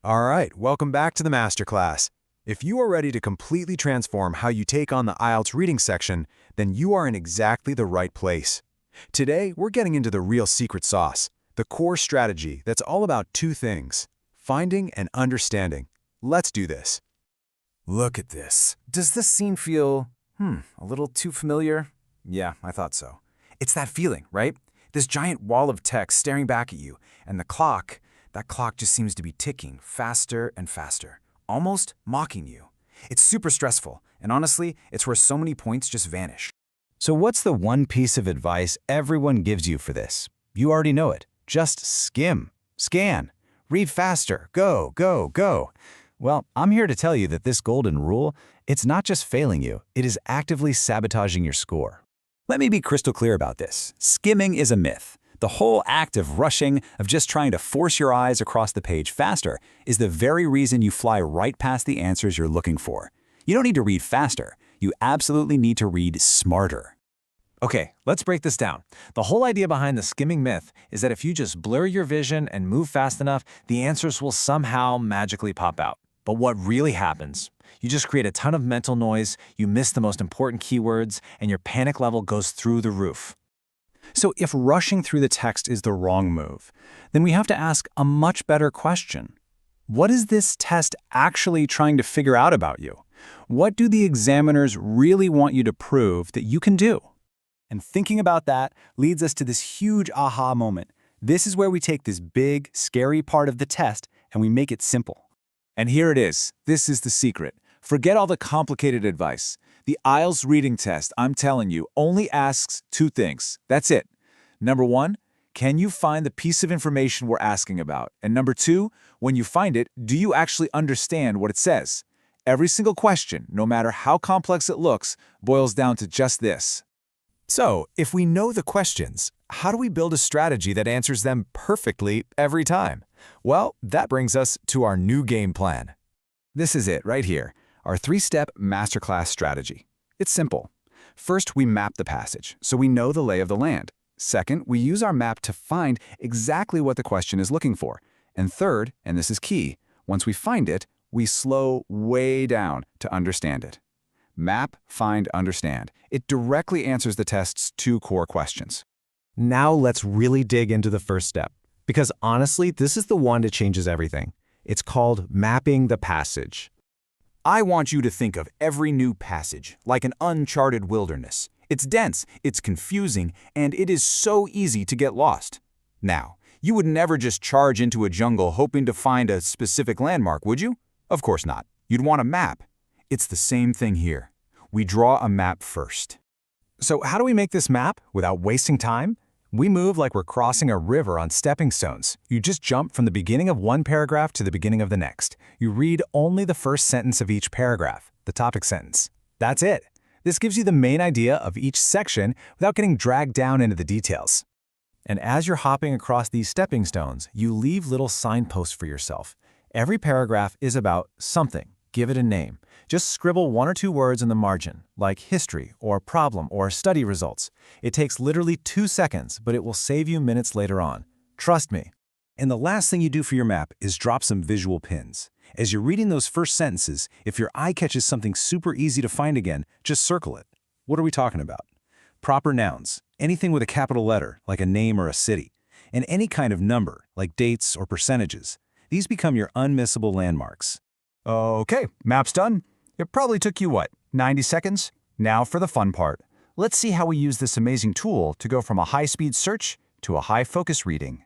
All right, welcome back to the Masterclass. If you are ready to completely transform how you take on the IELTS reading section, then you are in exactly the right place. Today, we're getting into the real secret sauce, the core strategy that's all about two things: finding and understanding. Let's do this. Look at this. Does this scene feel, a little too familiar? Yeah, I thought so. It's that feeling, right? This giant wall of text staring back at you, and that clock just seems to be ticking faster and faster, almost mocking you. It's super stressful, and honestly, it's where so many points just vanish. So what's the one piece of advice everyone gives you for this? You already know it. Just skim, scan, read faster, go, go, go. Well, I'm here to tell you that this golden rule, it's not just failing you, it is actively sabotaging your score. Let me be crystal clear about this. Skimming is a myth. The whole act of rushing, of just trying to force your eyes across the page faster, is the very reason you fly right past the answers you're looking for. You don't need to read faster. You absolutely need to read smarter. Okay, let's break this down. The whole idea behind the skimming myth is that if you just blur your vision and move fast enough, the answers will somehow magically pop out. But what really happens? You just create a ton of mental noise, you miss the most important keywords, and your panic level goes through the roof. So if rushing through the text is the wrong move, then we have to ask a much better question. What is this test actually trying to figure out about you? What do the examiners really want you to prove that you can do? And thinking about that leads us to this huge aha moment. This is where we take this big, scary part of the test and we make it simple. And here it is. This is the secret. Forget all the complicated advice. The IELTS reading test, I'm telling you, only asks two things. That's it. Number one, can you find the piece of information we're asking about? And number two, when you find it, do you actually understand what it says? Every single question, no matter how complex it looks, boils down to just this. So, if we know the questions, how do we build a strategy that answers them perfectly every time? Well, that brings us to our new game plan. This is it right here, our three-step Masterclass strategy. It's simple. First, we map the passage, so we know the lay of the land. Second, we use our map to find exactly what the question is looking for. And third, and this is key, once we find it, we slow way down to understand it. Map, find, understand. It directly answers the test's two core questions. Now let's really dig into the first step, because honestly, this is the one that changes everything. It's called mapping the passage. I want you to think of every new passage like an uncharted wilderness. It's dense, it's confusing, and it is so easy to get lost. Now, you would never just charge into a jungle hoping to find a specific landmark, would you? Of course not. You'd want a map. It's the same thing here. We draw a map first. So how do we make this map without wasting time? We move like we're crossing a river on stepping stones. You just jump from the beginning of one paragraph to the beginning of the next. You read only the first sentence of each paragraph, the topic sentence. That's it. This gives you the main idea of each section without getting dragged down into the details. And as you're hopping across these stepping stones, you leave little signposts for yourself. Every paragraph is about something. Give it a name. Just scribble one or two words in the margin, like history or problem or study results. It takes literally 2 seconds, but it will save you minutes later on. Trust me. And the last thing you do for your map is drop some visual pins. As you're reading those first sentences, if your eye catches something super easy to find again, just circle it. What are we talking about? Proper nouns, anything with a capital letter, like a name or a city, and any kind of number, like dates or percentages. These become your unmissable landmarks. Okay, map's done. It probably took you, 90 seconds? Now for the fun part. Let's see how we use this amazing tool to go from a high-speed search to a high-focus reading.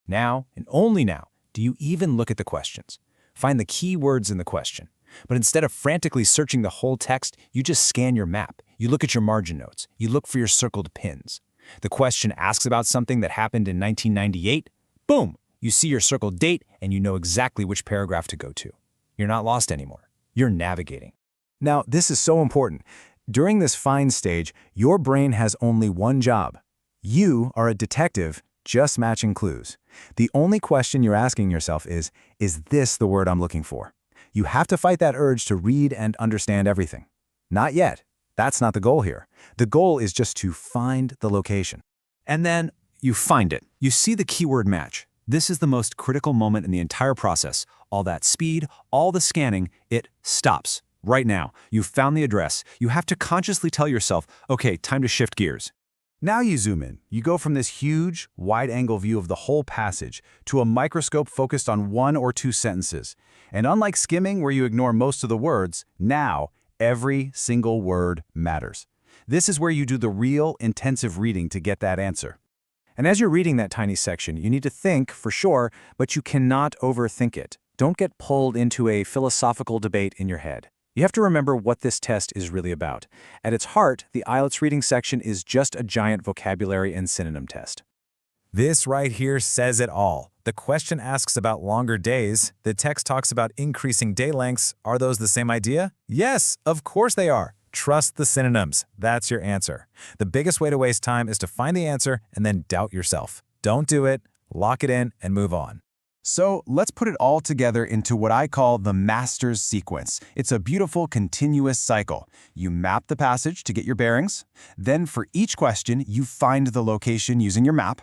Now, and only now, do you even look at the questions. Find the key words in the question. But instead of frantically searching the whole text, you just scan your map. You look at your margin notes. You look for your circled pins. The question asks about something that happened in 1998. Boom! You see your circled date, and you know exactly which paragraph to go to. You're not lost anymore. You're navigating. Now, this is so important. During this find stage, your brain has only one job. You are a detective just matching clues. The only question you're asking yourself is this the word I'm looking for? You have to fight that urge to read and understand everything. Not yet. That's not the goal here. The goal is just to find the location. And then you find it. You see the keyword match. This is the most critical moment in the entire process. All that speed, all the scanning, it stops. Right now, you've found the address. You have to consciously tell yourself, okay, time to shift gears. Now you zoom in. You go from this huge, wide-angle view of the whole passage to a microscope focused on 1 or 2 sentences. And unlike skimming, where you ignore most of the words, now every single word matters. This is where you do the real, intensive reading to get that answer. And as you're reading that tiny section, you need to think, for sure, but you cannot overthink it. Don't get pulled into a philosophical debate in your head. You have to remember what this test is really about. At its heart, the IELTS reading section is just a giant vocabulary and synonym test. This right here says it all. The question asks about longer days. The text talks about increasing day lengths. Are those the same idea? Yes, of course they are. Trust the synonyms. That's your answer. The biggest way to waste time is to find the answer and then doubt yourself. Don't do it. Lock it in and move on. So let's put it all together into what I call the master's sequence. It's a beautiful, continuous cycle. You map the passage to get your bearings. Then for each question, you find the location using your map.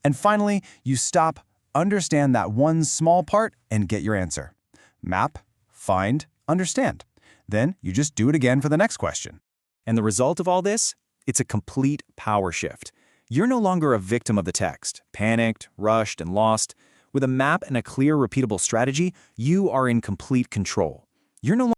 And finally, you stop, understand that one small part, and get your answer. Map, find, understand. Then you just do it again for the next question. And the result of all this? It's a complete power shift. You're no longer a victim of the text, panicked, rushed, and lost. With a map and a clear, repeatable strategy, you are in complete control. You're no